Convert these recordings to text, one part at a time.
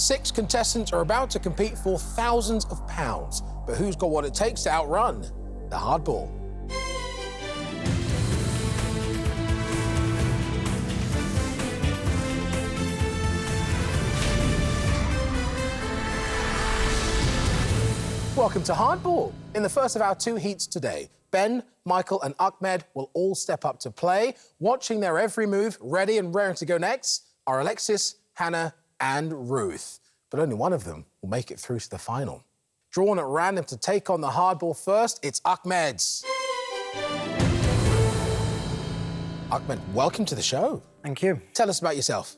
6 contestants are about to compete for thousands of pounds. But who's got what it takes to outrun the hardball? Welcome to Hardball. In the first of our 2 heats today, Ben, Michael and Ahmed will all step up to play. Watching their every move, ready and raring to go next, are Alexis, Hannah and Ruth. But only one of them will make it through to the final. Drawn at random to take on the hardball first, it's Ahmed's. Ahmed, welcome to the show. Thank you. Tell us about yourself.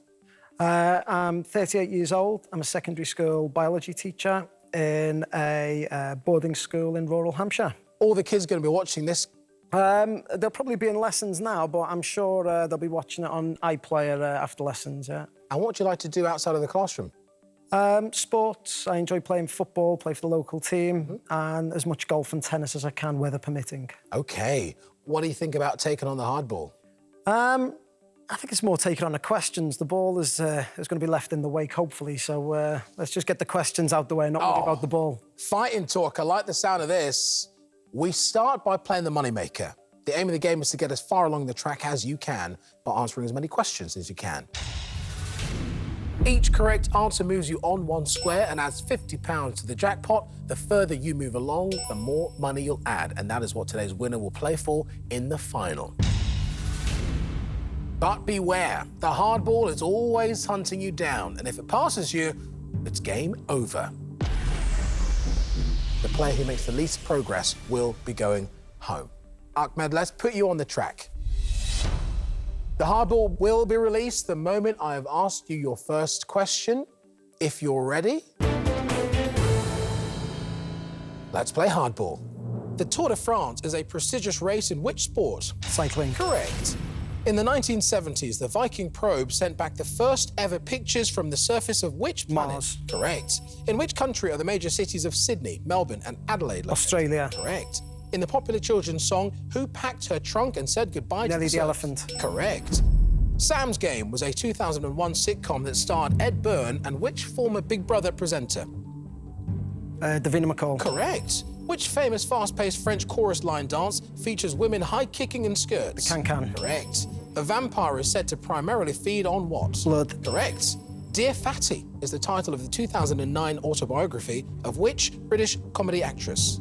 I'm 38 years old. I'm a secondary school biology teacher in a boarding school in rural Hampshire. All the kids are going to be watching this. They'll probably be in lessons now, but I'm sure they'll be watching it on iPlayer after lessons, yeah. And what do you like to do outside of the classroom? Sports. I enjoy playing football, play for the local team, and as much golf and tennis as I can, weather permitting. OK. What do you think about taking on the hardball? I think it's more taking on the questions. The ball is going to be left in the wake, hopefully, so let's just get the questions out the way and not worry about the ball. Fighting talk. I like the sound of this. We start by playing the moneymaker. The aim of the game is to get as far along the track as you can by answering as many questions as you can. Each correct answer moves you on 1 square and adds £50 to the jackpot. The further you move along, the more money you'll add. And that is what today's winner will play for in the final. But beware, the hardball is always hunting you down. And if it passes you, it's game over. The player who makes the least progress will be going home. Ahmed, let's put you on the track. The hardball will be released the moment I have asked you your first question. If you're ready, let's play hardball. The Tour de France is a prestigious race in which sport? Cycling. Correct. In the 1970s, the Viking probe sent back the first ever pictures from the surface of which planet? Mars. Correct. In which country are the major cities of Sydney, Melbourne and Adelaide located? Australia. Correct. In the popular children's song, who packed her trunk and said goodbye to the elephant? Correct. Sam's Game was a 2001 sitcom that starred Ed Byrne and which former Big Brother presenter? Davina McCall. Correct. Which famous fast-paced French chorus line dance features women high-kicking in skirts? The can-can. Correct. A vampire is said to primarily feed on what? Blood. Correct. Dear Fatty is the title of the 2009 autobiography of which British comedy actress?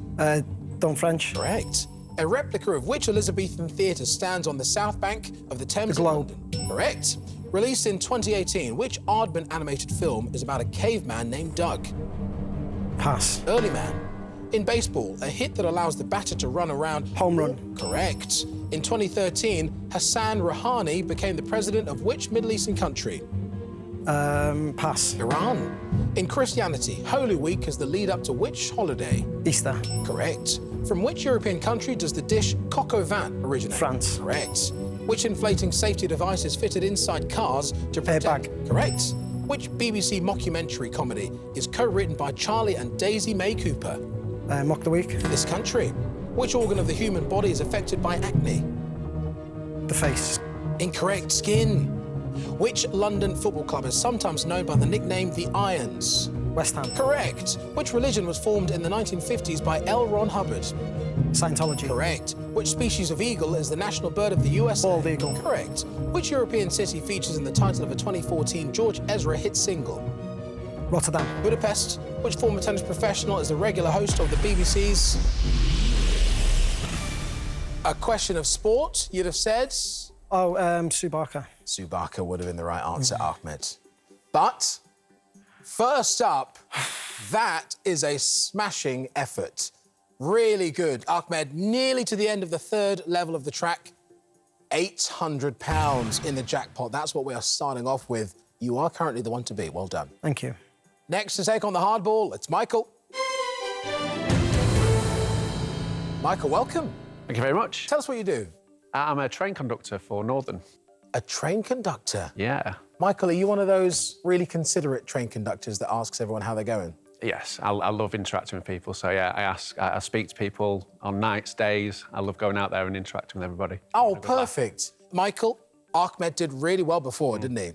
Dawn French. Correct. A replica of which Elizabethan theatre stands on the south bank of the Thames in London? Correct. Released in 2018, which Aardman animated film is about a caveman named Doug? Pass. Early Man. In baseball, a hit that allows the batter to run around... Home run. Correct. In 2013, Hassan Rouhani became the president of which Middle Eastern country? Pass. Iran. In Christianity, Holy Week is the lead-up to which holiday? Easter. Correct. From which European country does the dish coq au vin originate? France. Correct. Which inflating safety device is fitted inside cars to protect... Airbag. Correct. Which BBC mockumentary comedy is co-written by Charlie and Daisy May Cooper? Mock the Week. This country. Which organ of the human body is affected by acne? The face. Incorrect. Skin. Which London football club is sometimes known by the nickname the Irons? West Ham. Correct. Which religion was formed in the 1950s by L. Ron Hubbard? Scientology. Correct. Which species of eagle is the national bird of the USA? Bald eagle. Correct. Which European city features in the title of a 2014 George Ezra hit single? Rotterdam. Budapest. Which former tennis professional is a regular host of the BBC's... A question of sport, you'd have said? Oh, Sue Barker. Sue Barker would have been the right answer, Ahmed. But, first up, that is a smashing effort. Really good. Ahmed, nearly to the end of the 3rd level of the track. £800 in the jackpot. That's what we are starting off with. You are currently the one to beat. Well done. Thank you. Next to take on the hardball, it's Michael. Michael, welcome. Thank you very much. Tell us what you do. I'm a train conductor for Northern. A train conductor? Yeah. Michael, are you one of those really considerate train conductors that asks everyone how they're going? Yes, I love interacting with people. So, yeah, I speak to people on nights, days. I love going out there and interacting with everybody. Oh, perfect. Michael, Ahmed did really well before, didn't he?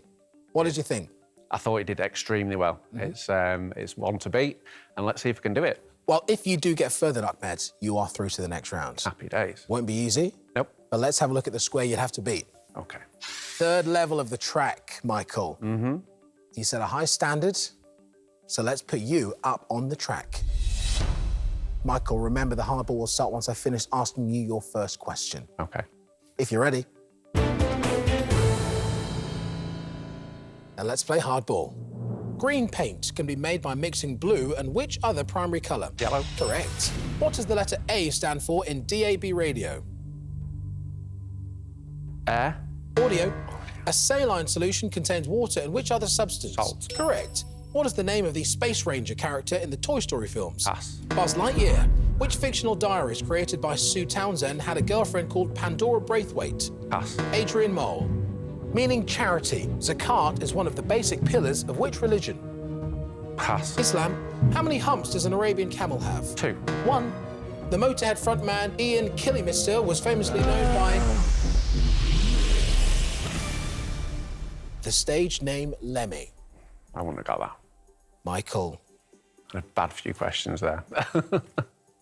What did you think? I thought he did extremely well. It's one to beat, and let's see if we can do it. Well, if you do get further, Ahmed, you are through to the next round. Happy days. Won't be easy. Nope. But let's have a look at the square you'd have to beat. OK. Third level of the track, Michael. You set a high standard, so let's put you up on the track. Michael, remember the hardball will start once I finish asking you your first question. OK. If you're ready. Now let's play hardball. Green paint can be made by mixing blue and which other primary colour? Yellow. Correct. What does the letter A stand for in DAB radio? Air. Audio. A saline solution contains water and which other substance? Salt. Correct. What is the name of the Space Ranger character in the Toy Story films? Pass. Buzz Lightyear. Which fictional diarist created by Sue Townsend had a girlfriend called Pandora Braithwaite? Pass. Adrian Mole. Meaning charity, zakat is one of the basic pillars of which religion? Pass. Islam. How many humps does an Arabian camel have? 2. 1. The Motorhead frontman Ian Kilmister was famously known by the stage name Lemmy. I wouldn't have got that. Michael. A bad few questions there.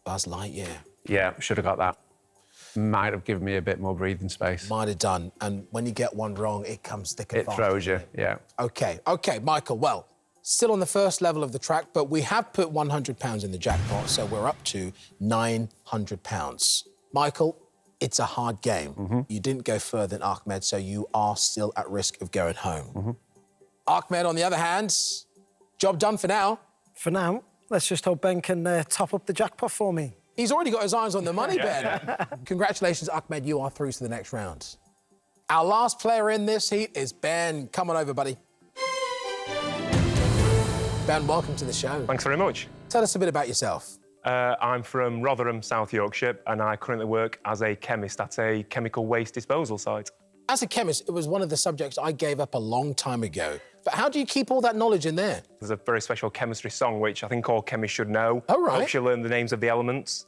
Buzz Lightyear. Yeah, should have got that. Might have given me a bit more breathing space. Might have done. And when you get one wrong, it comes thick and It fast. throws you, yeah. OK, Michael, well, still on the first level of the track, but we have put £100 in the jackpot, so we're up to £900. Michael, it's a hard game. You didn't go further than Ahmed, so you are still at risk of going home. Ahmed, on the other hand, job done for now. For now, let's just hope Ben can top up the jackpot for me. He's already got his eyes on the money, Ben. Congratulations, Ahmed, you are through to the next round. Our last player in this heat is Ben. Come on over, buddy. Ben, welcome to the show. Thanks very much. Tell us a bit about yourself. I'm from Rotherham, South Yorkshire, and I currently work as a chemist at a chemical waste disposal site. As a chemist, it was one of the subjects I gave up a long time ago. But how do you keep all that knowledge in there? There's a very special chemistry song which I think all chemists should know. Oh, right. Helps you learn the names of the elements.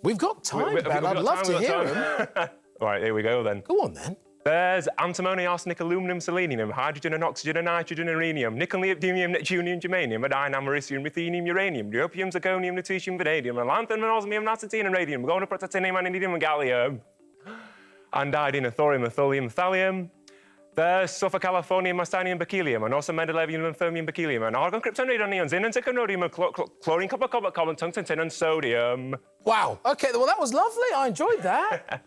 We've got time, Ben. I'd love to hear them. All right, here we go then. Go on, then. There's antimony, arsenic, aluminum, selenium, hydrogen and oxygen and nitrogen and rhenium, nickel, neodymium, neptunium, germanium, iodine, americium, ruthenium, uranium, europium, zirconium, lutetium, vanadium, lanthanum, osmium, nicotine and radium, gonophosphatinium, anidinium and gallium, andidine, thorium, thulium, thallium. There's sulfur, californium, mastinium, berkelium, and also mendelevium and fermium, berkelium, and argon, krypton, radon, neon, zinc, and zirconium, and chlorine, copper, cobalt, carbon, tungsten, tin, and sodium. Wow. OK, well, that was lovely. I enjoyed that.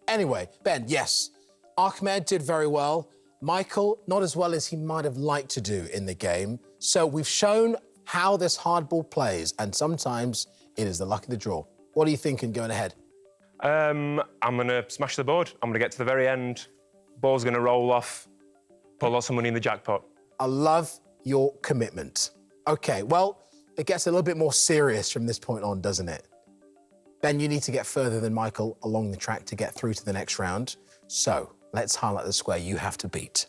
Anyway, Ben, yes, Ahmed did very well. Michael, not as well as he might have liked to do in the game. So we've shown how this hardball plays, and sometimes it is the luck of the draw. What are you thinking going ahead? I'm going to smash the board. I'm going to get to the very end. Ball's going to roll off, put lots of money in the jackpot. I love your commitment. OK, well, it gets a little bit more serious from this point on, doesn't it? Ben, you need to get further than Michael along the track to get through to the next round. So let's highlight the square you have to beat.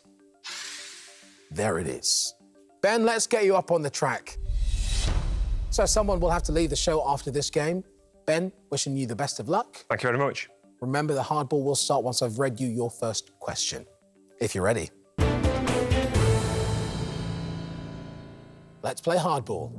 There it is. Ben, let's get you up on the track. So someone will have to leave the show after this game. Ben, wishing you the best of luck. Thank you very much. Remember, the hardball will start once I've read you your first question. If you're ready. Let's play hardball.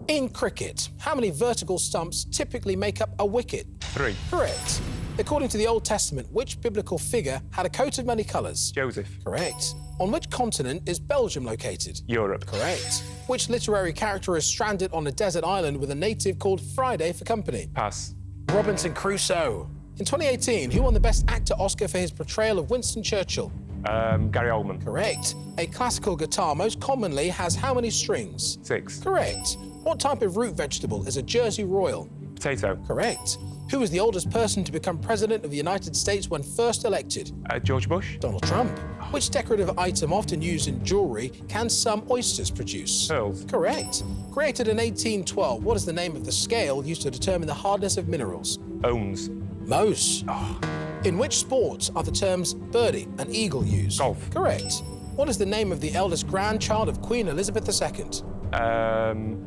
In cricket, how many vertical stumps typically make up a wicket? 3. Correct. According to the Old Testament, which biblical figure had a coat of many colours? Joseph. Correct. On which continent is Belgium located? Europe. Correct. Which literary character is stranded on a desert island with a native called Friday for company? Pass. Robinson Crusoe. In 2018, who won the Best Actor Oscar for his portrayal of Winston Churchill? Gary Oldman. Correct. A classical guitar most commonly has how many strings? 6. Correct. What type of root vegetable is a Jersey Royal? Potato. Correct. Who was the oldest person to become president of the United States when first elected? George Bush. Donald Trump. Which decorative item often used in jewellery can some oysters produce? Pearls. Correct. Created in 1812, what is the name of the scale used to determine the hardness of minerals? Ohms. Mohs. In which sports are the terms birdie and eagle used? Golf. Correct. What is the name of the eldest grandchild of Queen Elizabeth II?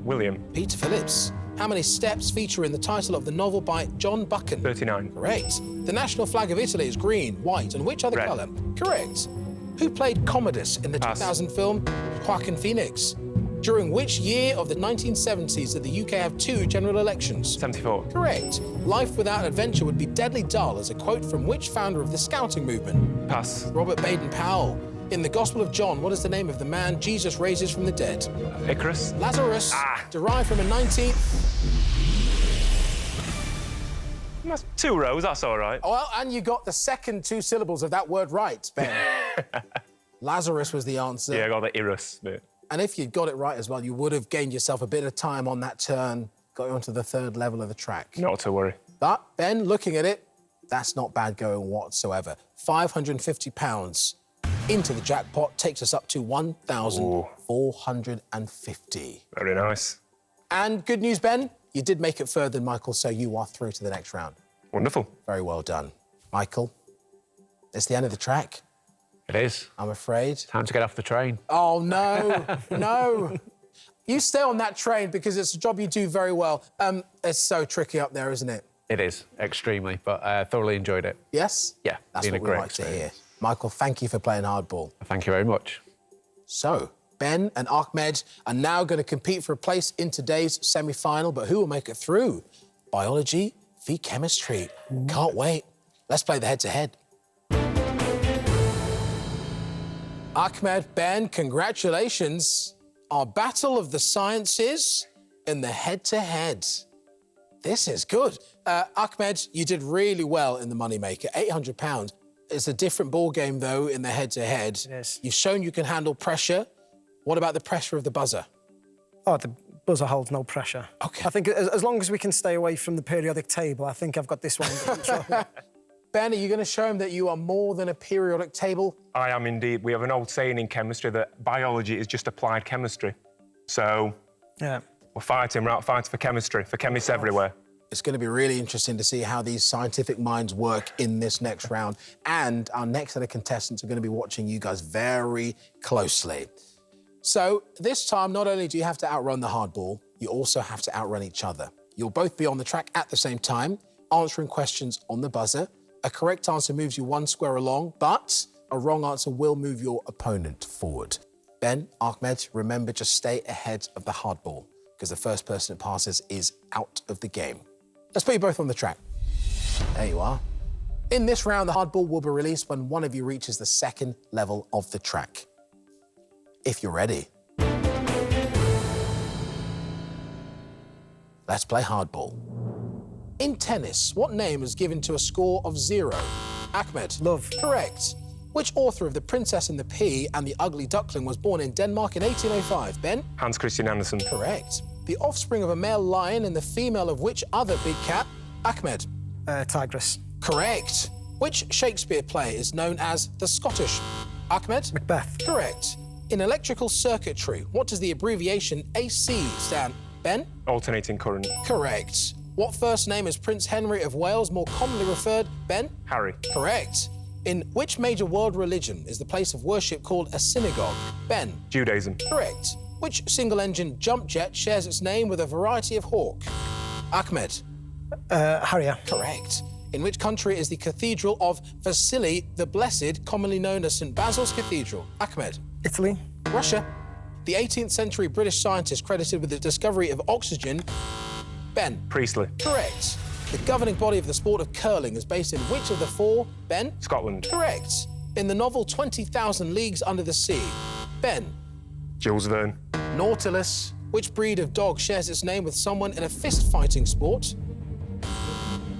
William. Peter Phillips. How many steps feature in the title of the novel by John Buchan? 39. Correct. The national flag of Italy is green, white, and which other Red. colour? Correct. Who played Commodus in the 2000 film Joaquin Phoenix? During which year of the 1970s did the UK have 2 general elections? 74. Correct. Life without adventure would be deadly dull is a quote from which founder of the Scouting movement? Pass. Robert Baden-Powell. In the Gospel of John, what is the name of the man Jesus raises from the dead? Icarus. Lazarus, derived from a 19th... That's 2 rows, that's all right. Oh, well, and you got the second 2 syllables of that word right, Ben. Lazarus was the answer. Yeah, I got the Irus bit. And if you'd got it right as well, you would have gained yourself a bit of time on that turn, got you onto the 3rd level of the track. Not to worry. But, Ben, looking at it, that's not bad going whatsoever. £550 into the jackpot takes us up to 1,450. Very nice. And good news, Ben, you did make it further than Michael, so you are through to the next round. Wonderful. Very well done. Michael, it's the end of the track, It is. I'm afraid. Time to get off the train. Oh, no, no. You stay on that train because it's a job you do very well. It's so tricky up there, isn't it? It is, extremely, but I thoroughly enjoyed it. Yes? Yeah, That's been what a we great like to hear. experience. Michael, thank you for playing hardball. Thank you very much. So, Ben and Ahmed are now going to compete for a place in today's semi-final, but who will make it through? Biology v chemistry. Can't wait. Let's play the head-to-head. Ahmed, Ben, congratulations. Our battle of the sciences in the head-to-head. This is good. Ahmed, you did really well in the Moneymaker, £800. It's a different ball game, though, in the head-to-head. Yes. You've shown you can handle pressure. What about the pressure of the buzzer? Oh, the buzzer holds no pressure. OK. I think as long as we can stay away from the periodic table, I think I've got this one under control. Ben, are you going to show him that you are more than a periodic table? I am indeed. We have an old saying in chemistry that biology is just applied chemistry. So Yeah. we're fighting for chemistry, for chemists everywhere. It's going to be really interesting to see how these scientific minds work in this next round. And our next set of contestants are going to be watching you guys very closely. So this time, not only do you have to outrun the hardball, you also have to outrun each other. You'll both be on the track at the same time, answering questions on the buzzer. A correct answer moves you 1 square along, but a wrong answer will move your opponent forward. Ben, Ahmed, remember, just stay ahead of the hardball, because the first person that passes is out of the game. Let's put you both on the track. There you are. In this round, the hardball will be released when one of you reaches the 2nd level of the track. If you're ready. Let's play hardball. In tennis, what name is given to a score of 0? Ahmed. Love. Correct. Which author of The Princess and the Pea and the Ugly Duckling was born in Denmark in 1805? Ben? Hans Christian Andersen. Correct. The offspring of a male lion and the female of which other big cat? Ahmed. Tigress. Correct. Which Shakespeare play is known as the Scottish? Ahmed. Macbeth. Correct. In electrical circuitry, what does the abbreviation AC stand? Ben? Alternating current. Correct. What first name is Prince Henry of Wales more commonly referred? Ben? Harry. Correct. In which major world religion is the place of worship called a synagogue? Ben? Judaism. Correct. Which single-engine jump jet shares its name with a variety of hawk? Ahmed? Harrier. Correct. In which country is the Cathedral of Vasily the Blessed, commonly known as St. Basil's Cathedral? Ahmed? Italy. Russia. The 18th century British scientist credited with the discovery of oxygen? Ben? Priestley. Correct. The governing body of the sport of curling is based in which of the 4? Ben? Scotland. Correct. In the novel 20,000 Leagues Under the Sea? Ben? Jules Verne. Nautilus. Which breed of dog shares its name with someone in a fist-fighting sport?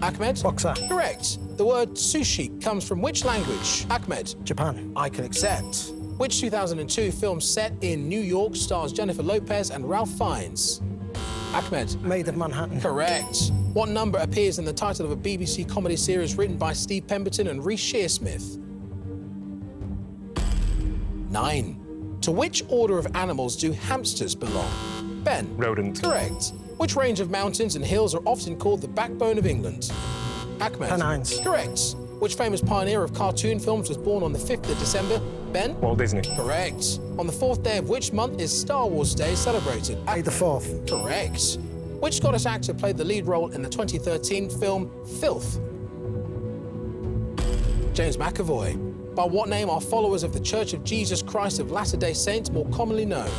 Ahmed? Boxer. Correct. The word sushi comes from which language? Ahmed? Japan. I can accept. Which 2002 film set in New York stars Jennifer Lopez and Ralph Fiennes? Ahmed? Maid of Manhattan. Correct. What number appears in the title of a BBC comedy series written by Steve Pemberton and Reece Shearsmith? 9. To which order of animals do hamsters belong? Ben? Rodent. Correct. Which range of mountains and hills are often called the backbone of England? Ahmed? Pennines. Correct. Which famous pioneer of cartoon films was born on the 5th of December? Ben? Walt Disney. Correct. On the 4th day of which month is Star Wars Day celebrated? May the 4th. Correct. Which Scottish actor played the lead role in the 2013 film Filth? James McAvoy. By what name are followers of the Church of Jesus Christ of Latter-day Saints more commonly known?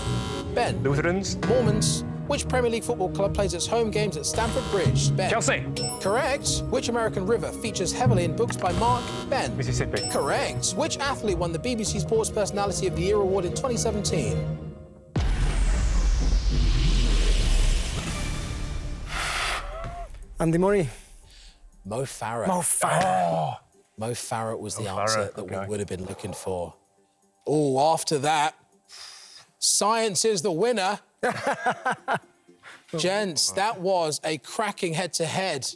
Ben. Lutherans. Mormons. Which Premier League football club plays its home games at Stamford Bridge? Ben. Chelsea. Correct. Which American river features heavily in books by Mark? Ben. Mississippi. Correct. Which athlete won the BBC Sports Personality of the Year award in 2017? Andy Murray. Mo Farah. Mo Farah. Mo Farah was the Mo answer Farah, that okay. we would have been looking for. Oh, after that, science is the winner. Gents, that was a cracking head-to-head.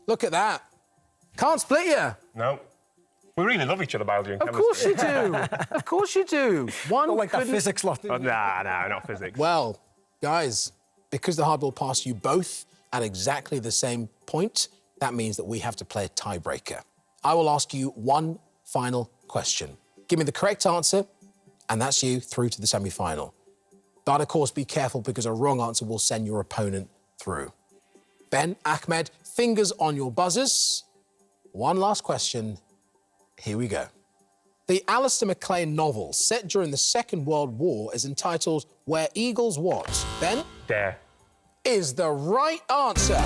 Look at that. Can't split you. No. We really love each other, biology and Of course you do. Of course you do. One Not like that couldn't- physics lot. Nah, not physics. Well, guys, because the hardball passed you both at exactly the same point, that means that we have to play a tiebreaker. I will ask you one final question. Give me the correct answer, and that's you through to the semi-final. But, of course, be careful because a wrong answer will send your opponent through. Ben, Ahmed, fingers on your buzzers. One last question. Here we go. The Alistair MacLean novel set during the Second World War is entitled Where Eagles What? Ben? Dare. Is the right answer.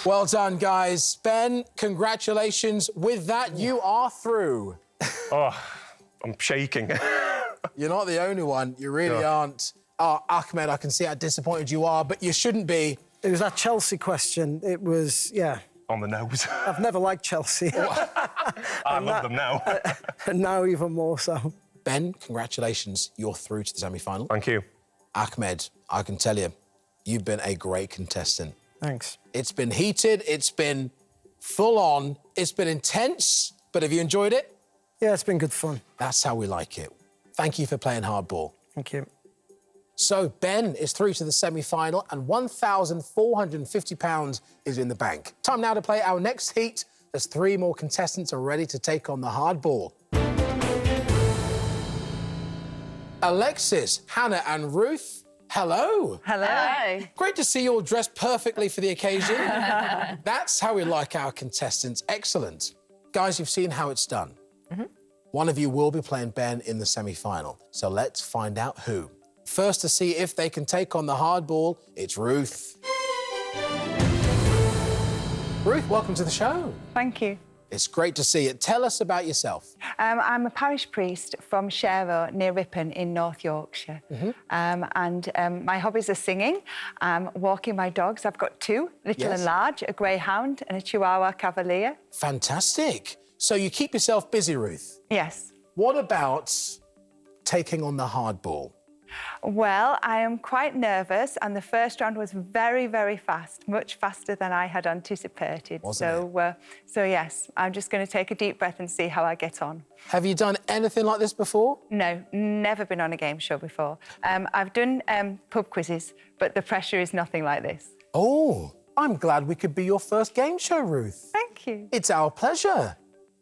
Well done, guys. Ben, congratulations. With that, you are through. Oh, I'm shaking. You're not the only one. You really aren't. Oh, Ahmed, I can see how disappointed you are, but you shouldn't be. It was that Chelsea question. It was, yeah. On the nose. I've never liked Chelsea. I love them now. And now even more so. Ben, congratulations. You're through to the semi-final. Thank you. Ahmed, I can tell you, you've been a great contestant. Thanks. It's been heated, it's been full on, it's been intense, but have you enjoyed it? Yeah, it's been good fun. That's how we like it. Thank you for playing hardball. Thank you. So Ben is through to the semi-final and £1,450 is in the bank. Time now to play our next heat as 3 more contestants are ready to take on the hardball. Alexis, Hannah and Ruth, hello. Hello. Great to see you all dressed perfectly for the occasion. That's how we like our contestants. Excellent. Guys, you've seen how it's done. One of you will be playing Ben in the semi-final. So let's find out who. First to see if they can take on the hardball, it's Ruth. Ruth, welcome to the show. Thank you. It's great to see you. Tell us about yourself. I'm a parish priest from Sharrow near Ripon in North Yorkshire. My hobbies are singing, walking my dogs. I've got 2, little and large, a greyhound and a Chihuahua Cavalier. Fantastic. So you keep yourself busy, Ruth. Yes. What about taking on the hardball? Well, I am quite nervous, and the first round was very, very fast, much faster than I had anticipated. Wasn't So yes, I'm just going to take a deep breath and see how I get on. Have you done anything like this before? No, never been on a game show before. I've done pub quizzes, but the pressure is nothing like this. Oh, I'm glad we could be your first game show, Ruth. Thank you. It's our pleasure.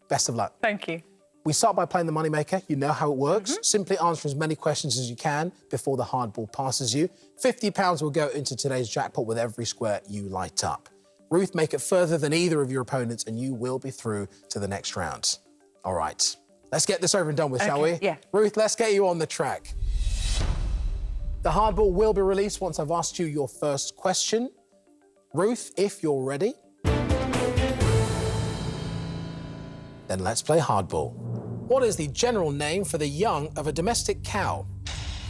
Best of luck. Thank you. We start by playing the moneymaker. You know how it works. Simply answer as many questions as you can before the hardball passes you. £50 will go into today's jackpot with every square you light up. Ruth, make it further than either of your opponents and you will be through to the next round. All right, let's get this over and done with, shall we? Yeah. Ruth, let's get you on the track. The hardball will be released once I've asked you your first question. Ruth, if you're ready, then let's play hardball. What is the general name for the young of a domestic cow?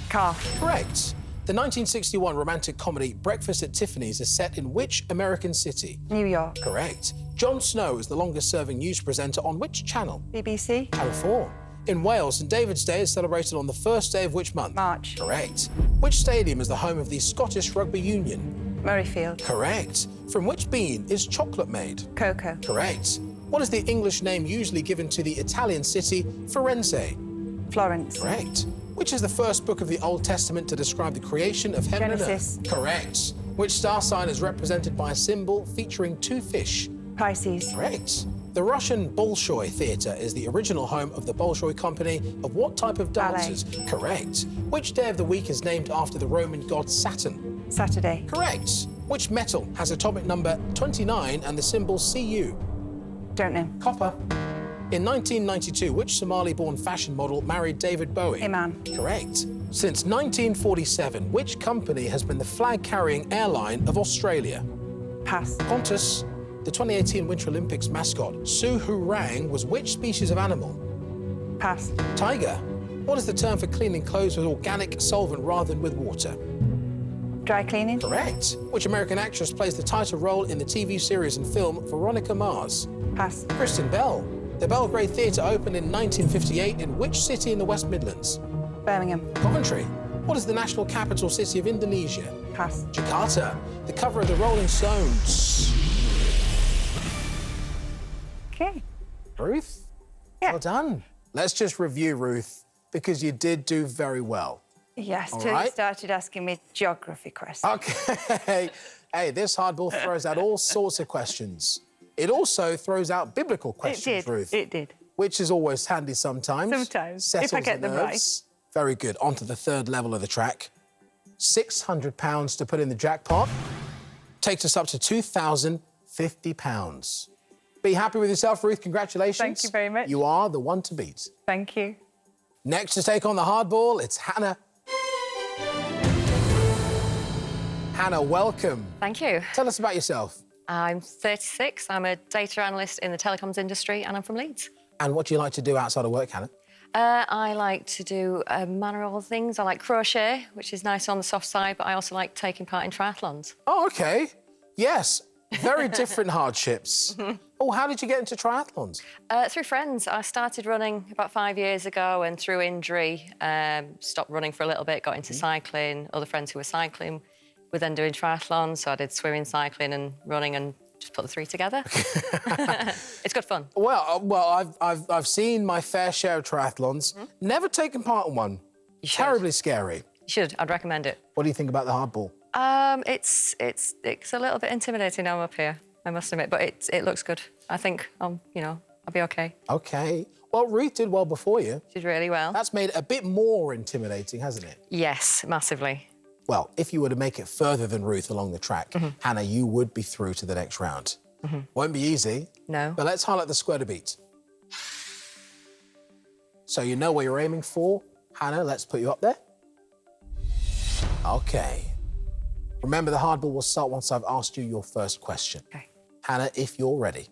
Calf. Correct. The 1961 romantic comedy Breakfast at Tiffany's is set in which American city? New York. Correct. Jon Snow is the longest-serving news presenter on which channel? BBC. Channel 4. In Wales, St David's Day is celebrated on the first day of which month? March. Correct. Which stadium is the home of the Scottish Rugby Union? Murrayfield. Correct. From which bean is chocolate made? Cocoa. Correct. What is the English name usually given to the Italian city Firenze? Florence. Correct. Which is the first book of the Old Testament to describe the creation of heaven Genesis. and earth? Correct. Which star sign is represented by a symbol featuring 2 fish? Pisces. Correct. The Russian Bolshoi Theatre is the original home of the Bolshoi Company of what type of Ballet. dances? Correct. Which day of the week is named after the Roman god Saturn? Saturday. Correct. Which metal has atomic number 29 and the symbol Cu? Don't know. Copper. In 1992, which Somali-born fashion model married David Bowie? Iman. Correct. Since 1947, which company has been the flag-carrying airline of Australia? Pass. Qantas. The 2018 Winter Olympics mascot, Su Hurang, was which species of animal? Pass. Tiger. What is the term for cleaning clothes with organic solvent rather than with water? Dry cleaning. Correct. Which American actress plays the title role in the TV series and film Veronica Mars? Pass. Kristen Bell. The Belgrade Theatre opened in 1958 in which city in the West Midlands? Birmingham. Coventry. What is the national capital city of Indonesia? Pass. Jakarta. The cover of the Rolling Stones. Okay. Ruth? Yeah. Well done. Let's just review, Ruth, because you did do very well. Yes, All till right. you started asking me geography questions. Okay. Hey, this hardball throws out all sorts of questions. It also throws out biblical questions, Ruth. It did. Which is always handy sometimes. Sometimes, if I Settles get the them right. nerves. Very good. On to the third level of the track. £600 to put in the jackpot. Takes us up to £2,050. Be happy with yourself, Ruth. Congratulations. Thank you very much. You are the one to beat. Thank you. Next to take on the hardball, it's Hannah. Hannah, welcome. Thank you. Tell us about yourself. I'm 36. I'm a data analyst in the telecoms industry, and I'm from Leeds. And what do you like to do outside of work, Hannah? I like to do a manner of things. I like crochet, which is nice on the soft side, but I also like taking part in triathlons. Oh, OK. Yes, very different hardships. Oh, how did you get into triathlons? Through friends. I started running about 5 years ago, and through injury, stopped running for a little bit, got into cycling. Other friends who were cycling were then doing triathlons, so I did swimming, cycling and running and just put the three together. It's good fun. Well, I've seen my fair share of triathlons. Never taken part in one. should. Terribly scary. You should. I'd recommend it. What do you think about the hardball? It's a little bit intimidating now up here, I must admit, but it looks good. I think, I'll be OK. OK. Well, Ruth did well before you. She did really well. That's made it a bit more intimidating, hasn't it? Yes, massively. Well, if you were to make it further than Ruth along the track, Hannah, you would be through to the next round. Won't be easy. No. But let's highlight the square to beat. So you know where you're aiming for. Hannah, let's put you up there. OK. Remember, the hardball will start once I've asked you your first question. OK. Hannah, if you're ready.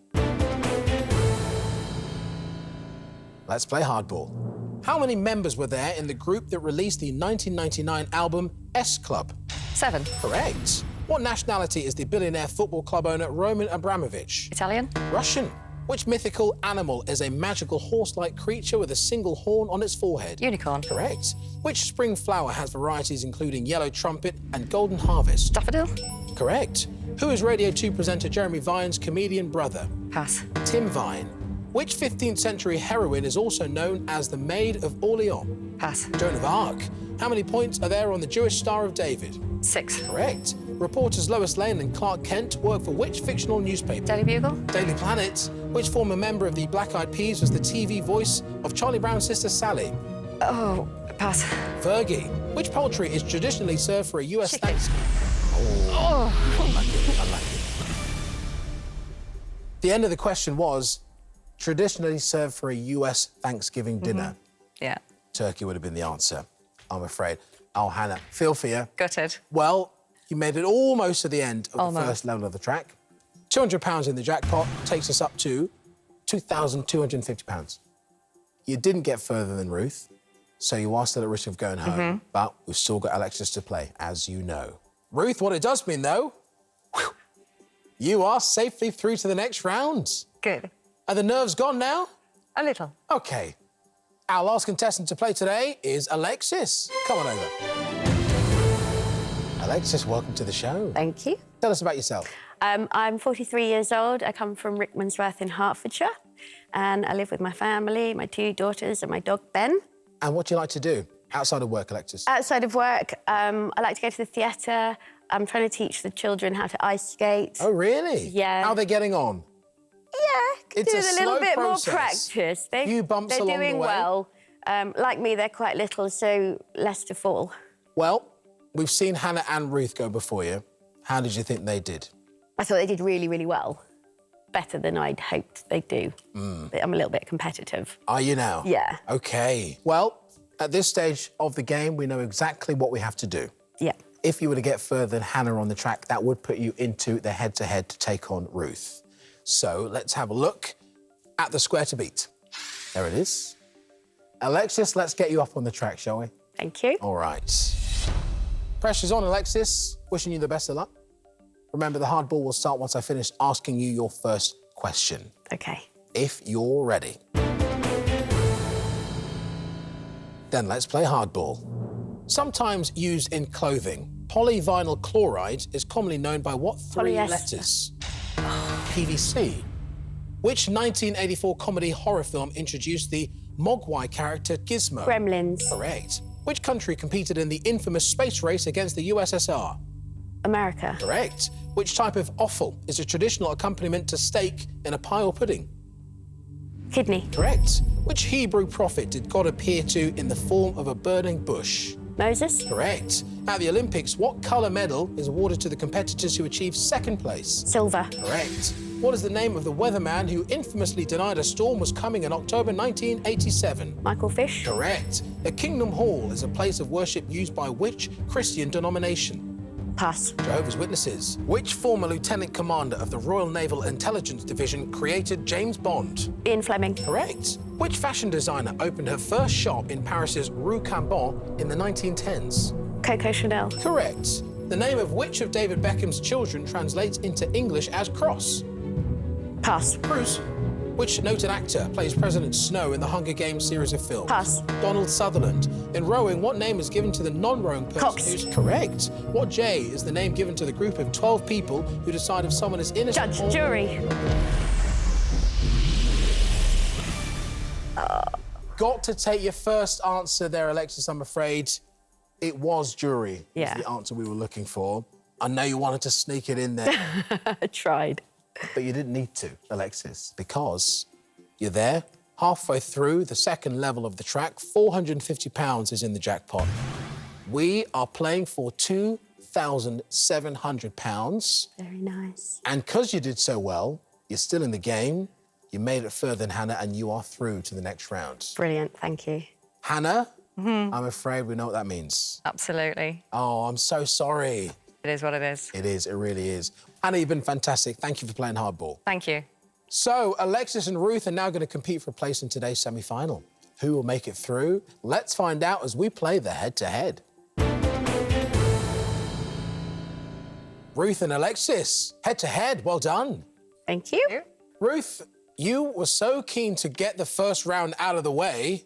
Let's play hardball. How many members were there in the group that released the 1999 album S Club? 7. Correct. What nationality is the billionaire football club owner Roman Abramovich? Italian. Russian. Which mythical animal is a magical horse-like creature with a single horn on its forehead? Unicorn. Correct. Which spring flower has varieties including yellow trumpet and golden harvest? Daffodil. Correct. Who is Radio 2 presenter Jeremy Vine's comedian brother? Pass. Tim Vine. Which 15th century heroine is also known as the Maid of Orleans? Pass. Joan of Arc. How many points are there on the Jewish Star of David? 6. Correct. Reporters Lois Lane and Clark Kent work for which fictional newspaper? Daily Bugle. Daily Planet. Which former member of the Black Eyed Peas was the TV voice of Charlie Brown's sister Sally? Oh, pass. Fergie. Which poultry is traditionally served for a US Chicken. Thanksgiving? Oh, unlucky. The end of the question was traditionally served for a US Thanksgiving dinner. Yeah. Turkey would have been the answer, I'm afraid. Oh, Hannah, feel for you. Gutted. Well, you made it almost to the end of the first level of the track. £200 in the jackpot takes us up to £2,250. You didn't get further than Ruth, so you are still at risk of going home, but we've still got Alexis to play, as you know. Ruth, what it does mean, though, you are safely through to the next round. Good. Are the nerves gone now? A little. OK. Our last contestant to play today is Alexis. Come on over. Alexis, welcome to the show. Thank you. Tell us about yourself. I'm 43 years old. I come from Rickmansworth in Hertfordshire, and I live with my family, my 2 daughters and my dog, Ben. And what do you like to do outside of work, Alexis? Outside of work, I like to go to the theatre. I'm trying to teach the children how to ice skate. Oh, really? Yeah. How are they getting on? Yeah, could It's do a with a little slow bit process. more practice. Few bumps they're along the doing way. well. Like me, they're quite little, so less to fall. Well, we've seen Hannah and Ruth go before you. How did you think they did? I thought they did really, really well. better than I'd hoped they'd do. But I'm a little bit competitive. Are you now? Yeah. OK. Well, at this stage of the game, we know exactly what we have to do. Yeah. If you were to get further than Hannah on the track, that would put you into the head-to-head to take on Ruth. So let's have a look at the square to beat. There it is. Alexis, let's get you up on the track, shall we? Thank you. All right. Pressure's on, Alexis. Wishing you the best of luck. Remember, the hardball will start once I finish asking you your first question. OK. If you're ready. Then let's play hardball. Sometimes used in clothing, polyvinyl chloride is commonly known by what three Polyester. letters? PVC. Which 1984 comedy horror film introduced the Mogwai character Gizmo? Gremlins. Correct. Which country competed in the infamous space race against the USSR? America. Correct. Which type of offal is a traditional accompaniment to steak in a pie or pudding? Kidney. Correct. Which Hebrew prophet did God appear to in the form of a burning bush? Moses. Correct. At the Olympics, what colour medal is awarded to the competitors who achieve second place? Silver. Correct. What is the name of the weatherman who infamously denied a storm was coming in October 1987? Michael Fish. Correct. A Kingdom Hall is a place of worship used by which Christian denomination? Pass. Jehovah's Witnesses. Which former lieutenant commander of the Royal Naval Intelligence Division created James Bond? Ian Fleming. Correct. Which fashion designer opened her first shop in Paris's Rue Cambon in the 1910s? Coco Chanel. Correct. The name of which of David Beckham's children translates into English as cross? Pass. Bruce. Which noted actor plays President Snow in the Hunger Games series of films? Pass. Donald Sutherland. In rowing, what name is given to the non-rowing person Cox. who's correct? What J is the name given to the group of 12 people who decide if someone is innocent Judge. or... Jury. Got to take your first answer there, Alexis, I'm afraid. It was jury, Yeah. was the answer we were looking for. I know you wanted to sneak it in there, I tried. but you didn't need to, Alexis, because you're there, halfway through the second level of the track. £450 is in the jackpot. We are playing for £2,700. Very nice. And because you did so well, you're still in the game. You made it further than Hannah, and you are through to the next round. Brilliant. Thank you. Hannah, I'm afraid we know what that means. Absolutely. Oh, I'm so sorry. It is what it is. It is, it really is. Hannah, you've been fantastic. Thank you for playing hardball. Thank you. So, Alexis and Ruth are now going to compete for a place in today's semi-final. Who will make it through? Let's find out as we play the head-to-head. Ruth and Alexis, head-to-head, well done. Thank you. Ruth, you were so keen to get the first round out of the way,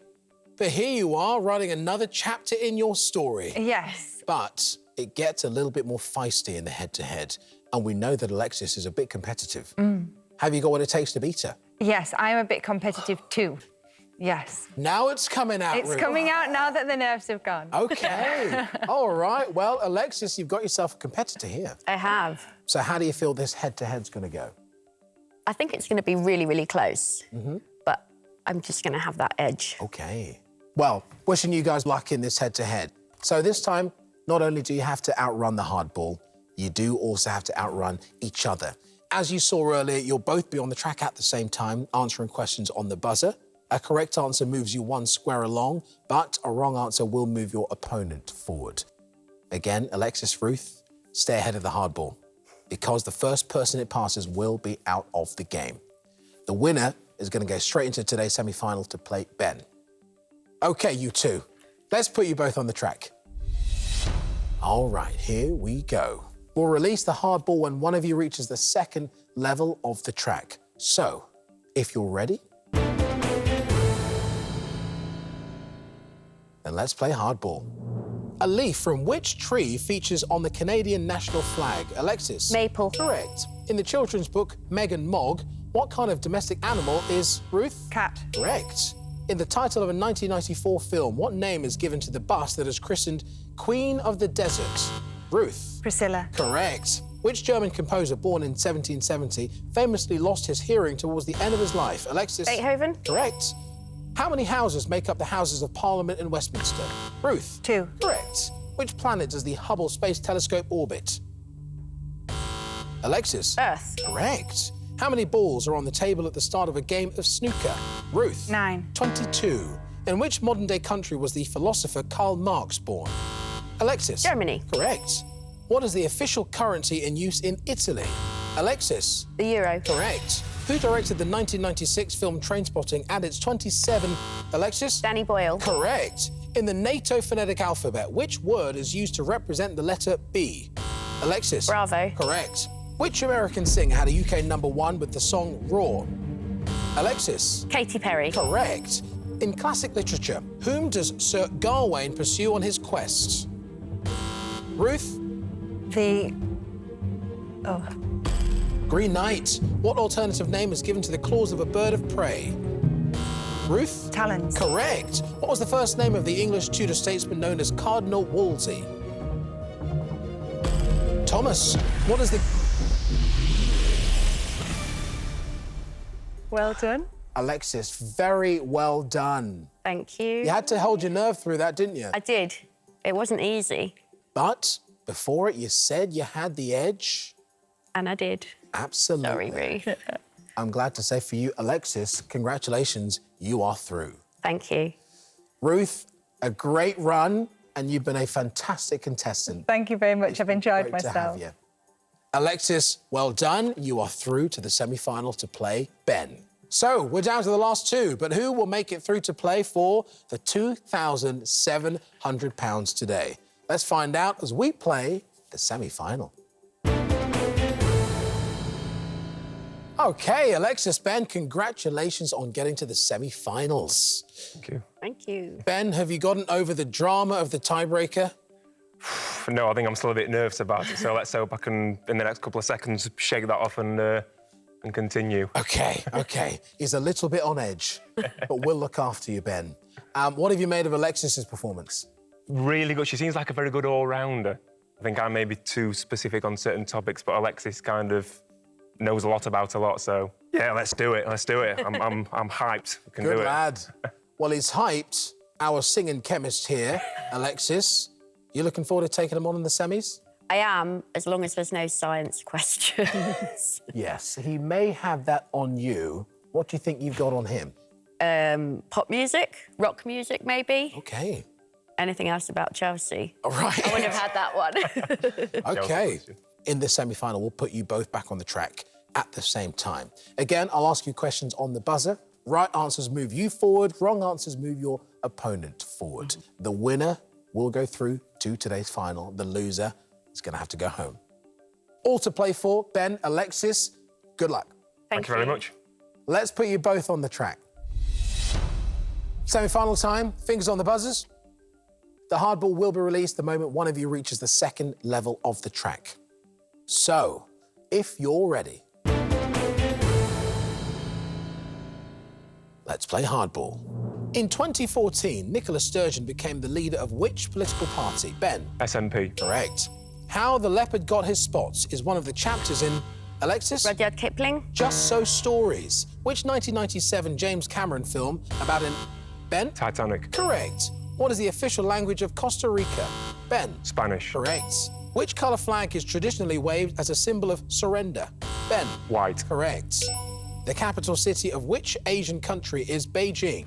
but here you are writing another chapter in your story. Yes. But it gets a little bit more feisty in the head-to-head, and we know that Alexis is a bit competitive. Have you got what it takes to beat her? Yes, I'm a bit competitive too. Yes. Now it's coming out, It's Ruth. coming out now that the nerves have gone. OK. All right. Well, Alexis, you've got yourself a competitor here. I have. So how do you feel this head-to-head's going to go? I think it's going to be really, really close. But I'm just going to have that edge. OK. Well, wishing you guys luck in this head-to-head. So this time, not only do you have to outrun the hardball, you do also have to outrun each other. As you saw earlier, you'll both be on the track at the same time, answering questions on the buzzer. A correct answer moves you one square along, but a wrong answer will move your opponent forward. Again, Alexis, Ruth, stay ahead of the hardball, because the first person it passes will be out of the game. The winner is going to go straight into today's semi-final to play Ben. OK, you two, let's put you both on the track. All right, here we go. We'll release the hardball when one of you reaches the second level of the track. So, if you're ready, then let's play hardball. A leaf from which tree features on the Canadian national flag? Alexis? Maple. Correct. In the children's book, Meg and Mog, what kind of domestic animal is Ruth? Cat. Correct. In the title of a 1994 film, what name is given to the bus that is christened Queen of the Desert? Ruth. Priscilla. Correct. Which German composer, born in 1770, famously lost his hearing towards the end of his life? Alexis? Beethoven. Correct. How many houses make up the Houses of Parliament in Westminster? Ruth? 2. Correct. Which planet does the Hubble Space Telescope orbit? Alexis? Earth. Correct. How many balls are on the table at the start of a game of snooker? Ruth. 9. 22. In which modern-day country was the philosopher Karl Marx born? Alexis. Germany. Correct. What is the official currency in use in Italy? Alexis. The euro. Correct. Who directed the 1996 film Trainspotting and its 27... Alexis? Danny Boyle. Correct. In the NATO phonetic alphabet, which word is used to represent the letter B? Alexis? Bravo. Correct. Which American singer had a UK #1 with the song Raw? Alexis? Katy Perry. Correct. In classic literature, whom does Sir Gawain pursue on his quest? Ruth? The... Oh. Green Knight. What alternative name is given to the claws of a bird of prey? Ruth? Talons. Correct. What was the first name of the English Tudor statesman known as Cardinal Wolsey? Thomas. What is the... Well done. Alexis, very well done. Thank you. You had to hold your nerve through that, didn't you? I did. It wasn't easy. But before it, you said you had the edge. And I did. Absolutely. Sorry, Ruth. I'm glad to say for you, Alexis, congratulations, you are through. Thank you. Ruth, a great run, and you've been a fantastic contestant. Thank you very much. I've enjoyed Great to have myself. you. Alexis, well done. You are through to the semi-final to play Ben. So, we're down to the last two, but who will make it through to play for the £2,700 today? Let's find out as we play the semi-final. OK, Alexis, Ben, congratulations on getting to the semi-finals. Thank you. Thank you. Ben, have you gotten over the drama of the tiebreaker? No, I think I'm still a bit nervous about it, so let's hope I can, in the next couple of seconds, shake that off and continue. OK, OK. He's a little bit on edge, but we'll look after you, Ben. What have you made of Alexis's performance? Really good. She seems like a very good all-rounder. I think I may be too specific on certain topics, but Alexis kind of knows a lot about a lot, so yeah, let's do it. Let's do it. I'm hyped. We can Good do it. lad. Well, he's hyped. Our singing chemist here, Alexis. You looking forward to taking him on in the semis? I am, as long as there's no science questions. Yes, he may have that on you. What do you think you've got on him? Pop music, rock music, maybe. OK. Anything else about Chelsea? All right. I wouldn't have had that one. OK. In the semi-final, we'll put you both back on the track at the same time. Again, I'll ask you questions on the buzzer. Right answers move you forward. Wrong answers move your opponent forward. The winner will go through to today's final. The loser is going to have to go home. All to play for. Ben, Alexis, good luck. Thank you very much. Let's put you both on the track. Semi-final time, fingers on the buzzers. The hardball will be released the moment one of you reaches the second level of the track. So, if you're ready, let's play hardball. In 2014, Nicola Sturgeon became the leader of which political party? Ben? SNP. Correct. How the Leopard Got His Spots is one of the chapters in... Alexis? Rudyard Kipling. Just So Stories. Which 1997 James Cameron film about an... Ben? Titanic. Correct. What is the official language of Costa Rica? Ben? Spanish. Correct. Which colour flag is traditionally waved as a symbol of surrender? Ben? White. Correct. The capital city of which Asian country is Beijing?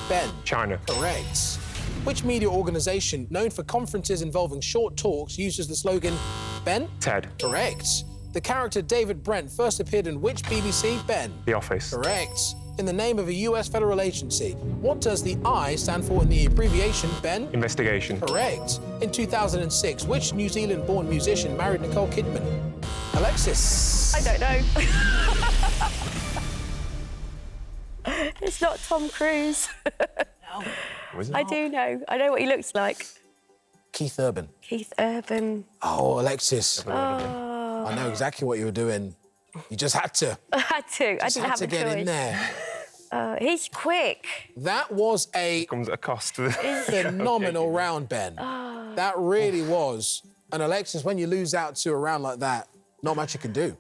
Ben? China. Correct. Which media organisation known for conferences involving short talks uses the slogan Ben? Ted. Correct. The character David Brent first appeared in which BBC? Ben? The Office. Correct. In the name of a US federal agency, what does the I stand for in the abbreviation? Ben? Investigation. Correct. In 2006, which New Zealand-born musician married Nicole Kidman? Alexis? I don't know. It's not Tom Cruise. I do know. I know what he looks like. Keith Urban. Keith Urban. Oh, Alexis. Oh. I know exactly what you were doing. You just had to. I had to. I didn't have to a get choice. in there. He's quick. That was a Comes at a cost. phenomenal round, Ben. That really was. And Alexis, when you lose out to a round like that, not much you can do.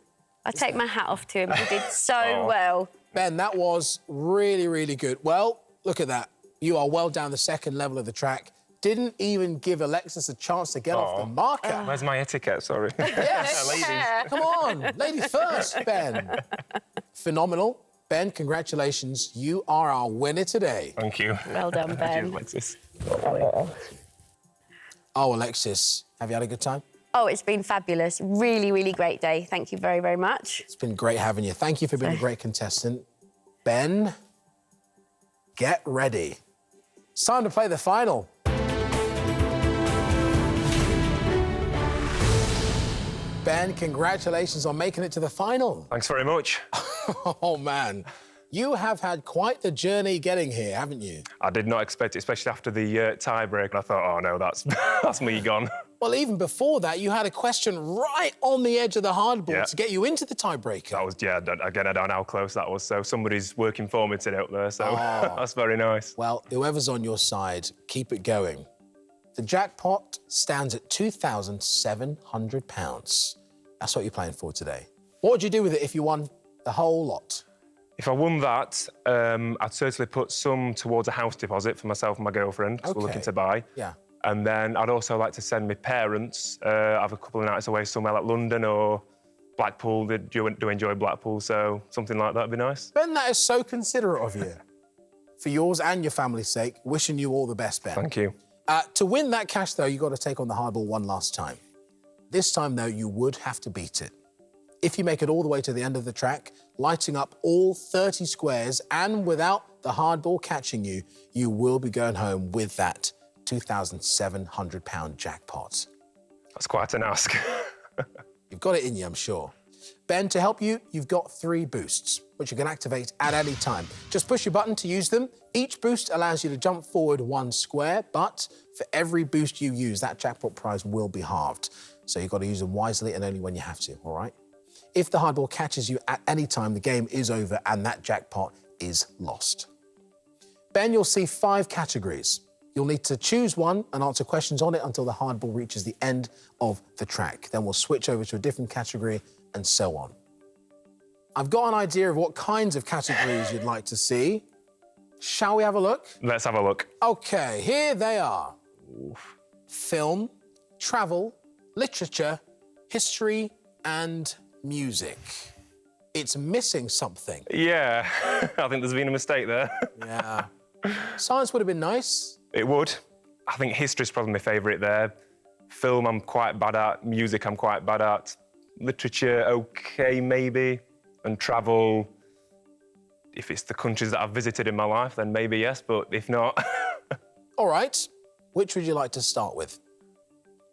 I take my hat off to him. He did so well. Ben, that was really, really good. Well, look at that. You are well down the second level of the track. Didn't even give Alexis a chance to get off the marker. Where's my etiquette? Sorry. Yes. Ladies. Come on. Ladies first, Ben. phenomenal. Ben, congratulations. You are our winner today. Thank you. Well done, Ben. Cheers, Alexis. Oh, Alexis, have you had a good time? Oh, it's been fabulous. Really, really great day. Thank you very, very much. It's been great having you. Thank you for being a great contestant. Ben, get ready. It's time to play the final. Ben, congratulations on making it to the final. Thanks very much. Oh, man. You have had quite the journey getting here, haven't you? I did not expect it, especially after the tie-break. I thought, oh, no, that's, that's me gone. Well, even before that, you had a question right on the edge of the hardball Yeah. to get you into the tiebreaker. That was, yeah, again, I don't know how close that was. So somebody's working for me today up there, so that's very nice. Well, whoever's on your side, keep it going. The jackpot stands at £2,700. That's what you're playing for today. What would you do with it if you won the whole lot? If I won that, I'd certainly put some towards a house deposit for myself and my girlfriend, because we're looking to buy. Yeah. And then I'd also like to send my parents, have a couple of nights away somewhere like London or Blackpool. They do enjoy Blackpool, so something like that would be nice. Ben, that is so considerate of you. For yours and your family's sake, wishing you all the best, Ben. Thank you. To win that cash, though, you've got to take on the hardball one last time. This time, though, you would have to beat it. If you make it all the way to the end of the track, lighting up all 30 squares, and without the hardball catching you, you will be going home with that £2,700 jackpot. That's quite an ask. You've got it in you, I'm sure. Ben, to help you, you've got 3 boosts, which you can activate at any time. Just push your button to use them. Each boost allows you to jump forward 1 square, but for every boost you use, that jackpot prize will be halved. So you've got to use them wisely and only when you have to, all right? If the hardball catches you at any time, the game is over and that jackpot is lost. Ben, you'll see 5 categories. You'll need to choose one and answer questions on it until the hardball reaches the end of the track. Then we'll switch over to a different category and so on. I've got an idea of what kinds of categories you'd like to see. Shall we have a look? Let's have a look. OK, here they are. Film, travel, literature, history and music. It's missing something. Yeah, I think there's been a mistake there. Yeah. Science would have been nice. It would. I think history's probably my favourite there. Film I'm quite bad at, music I'm quite bad at. Literature, OK, maybe. And travel, if it's the countries that I've visited in my life, then maybe yes, but if not... All right. Which would you like to start with?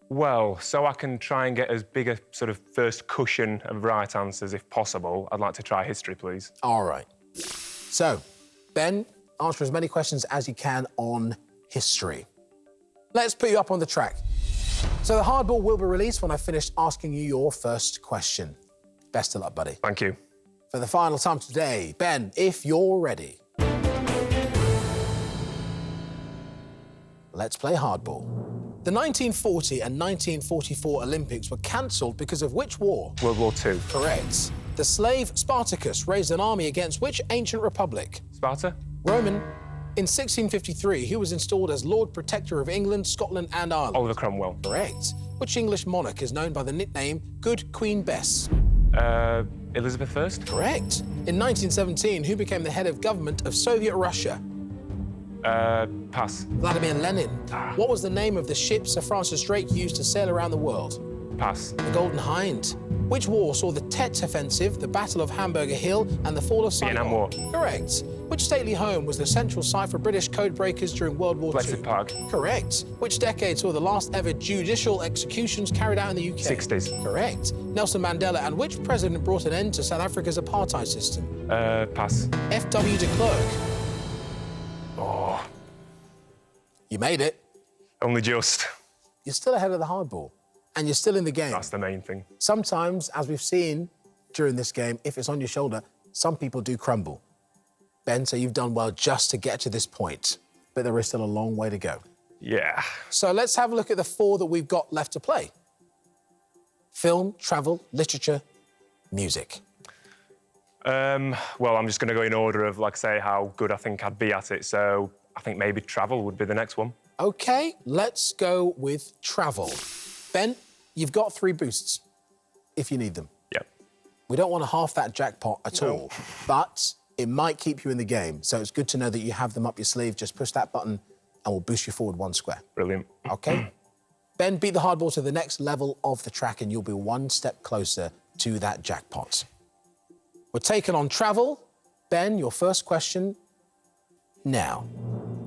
Well, so I can try and get as big a sort of first cushion of right answers if possible, I'd like to try history, please. All right. So, Ben, answer as many questions as you can on history. Let's put you up on the track. So the hardball will be released when I've finished asking you your first question. Best of luck, buddy. Thank you. For the final time today, Ben, if you're ready. Let's play hardball. The 1940 and 1944 Olympics were cancelled because of which war? World War II. Correct. The slave Spartacus raised an army against which ancient republic? Sparta? Roman. In 1653, who was installed as Lord Protector of England, Scotland and Ireland? Oliver Cromwell. Correct. Which English monarch is known by the nickname Good Queen Bess? Elizabeth I? Correct. In 1917, who became the head of government of Soviet Russia? Pass. Vladimir Lenin. What was the name of the ship Sir Francis Drake used to sail around the world? Pass. The Golden Hind. Which war saw the Tet Offensive, the Battle of Hamburger Hill, and the fall of Saigon? Vietnam War. Correct. Which stately home was the central site for British code breakers during World War II? Bletchley Park. Correct. Which decade saw the last ever judicial executions carried out in the UK? 60s. Correct. Nelson Mandela. And which president brought an end to South Africa's apartheid system? Pass. F.W. de Klerk. Oh, You made it. only just. You're still ahead of the hardball. And you're still in the game. That's the main thing. Sometimes, as we've seen during this game, if it's on your shoulder, some people do crumble. Ben, so you've done well just to get to this point, but there is still a long way to go. Yeah. So let's have a look at the 4 that we've got left to play. Film, travel, literature, music. Well, I'm just going to go in order of, like, say, how good I think I'd be at it. So I think maybe travel would be the next one. OK, let's go with travel. Ben, you've got 3 boosts, if you need them. Yep. We don't want to half that jackpot at all, but it might keep you in the game. So it's good to know that you have them up your sleeve. Just push that button and we'll boost you forward 1 square. Brilliant. OK? Ben, beat the hardball to the next level of the track and you'll be 1 step closer to that jackpot. We're taking on travel. Ben, your first question now.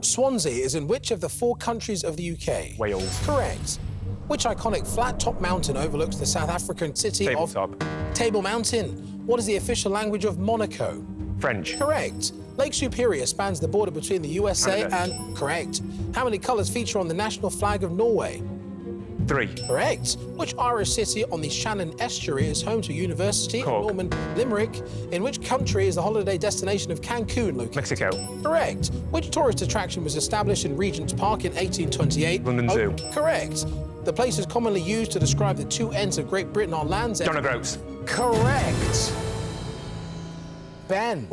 Swansea is in which of the 4 countries of the UK? Wales. Correct. Which iconic flat-top mountain overlooks the South African city Tabletop. of Table Mountain? What is the official language of Monaco? French. Correct. Lake Superior spans the border between the USA Canada. and... Correct. How many colours feature on the national flag of Norway? 3. Correct. Which Irish city on the Shannon Estuary is home to University of Cork. Norman Limerick? In which country is the holiday destination of Cancun located? Mexico. Correct. Which tourist attraction was established in Regent's Park in 1828? London Zoo. Correct. The place is commonly used to describe the 2 ends of Great Britain on Land's End. John O'Groats. Correct. Ben.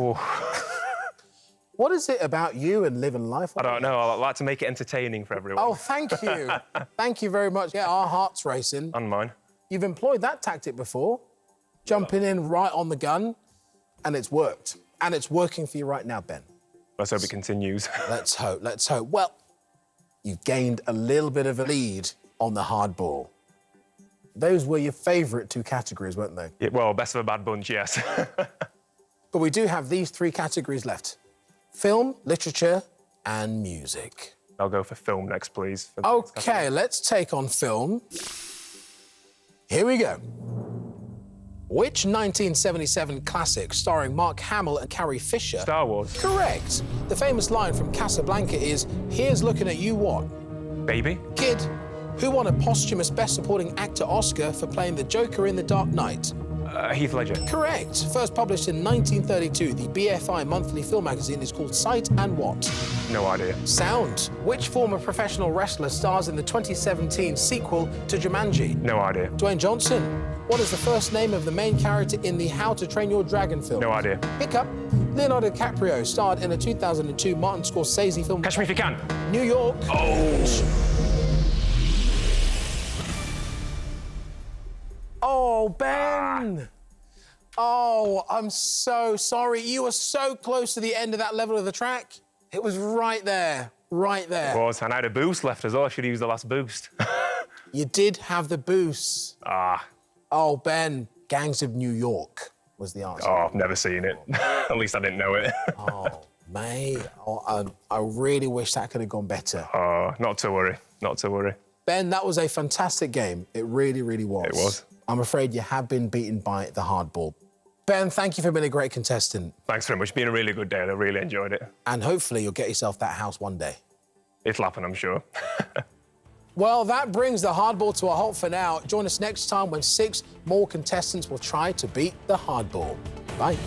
What is it about you and living life? I don't know. I like to make it entertaining for everyone. Oh, thank you. Thank you very much. Yeah, our hearts racing. And mine. You've employed that tactic before, jumping in right on the gun, and it's worked. And it's working for you right now, Ben. Let's hope it continues. Let's hope, let's hope. Well, you've gained a little bit of a lead on the hardball. Those were your favourite 2 categories, weren't they? Yeah, well, best of a bad bunch, yes. But we do have these 3 categories left. Film, literature, and music. I'll go for film next, please. OK, let's take on film. Here we go. Which 1977 classic starring Mark Hamill and Carrie Fisher... Star Wars. Correct. The famous line from Casablanca is, "Here's looking at you what?" Baby. Kid, who won a posthumous Best Supporting Actor Oscar for playing the Joker in The Dark Knight? Heath Ledger. Correct. First published in 1932, the BFI monthly film magazine is called Sight and What? No idea. Sound. Which former professional wrestler stars in the 2017 sequel to Jumanji? No idea. Dwayne Johnson. What is the first name of the main character in the How to Train Your Dragon film? No idea. Hiccup. Leonardo DiCaprio starred in a 2002 Martin Scorsese film... Catch Me If You Can. New York. Oh, Ben! Oh, I'm so sorry. You were so close to the end of that level of the track. It was right there, right there. It was, and I had a boost left as well. I should have used the last boost. You did have the boost. Oh, Ben, Gangs of New York was the answer. Oh, I've never seen it. At least I didn't know it. Oh, mate. Oh, I really wish that could have gone better. Oh, not to worry. Not to worry. Ben, that was a fantastic game. It really, really was. It was. I'm afraid you have been beaten by the hardball. Ben, thank you for being a great contestant. Thanks very much. It's been a really good day. I really enjoyed it. And hopefully you'll get yourself that house one day. It'll happen, I'm sure. Well, that brings the hardball to a halt for now. Join us next time when 6 more contestants will try to beat the hardball. Bye.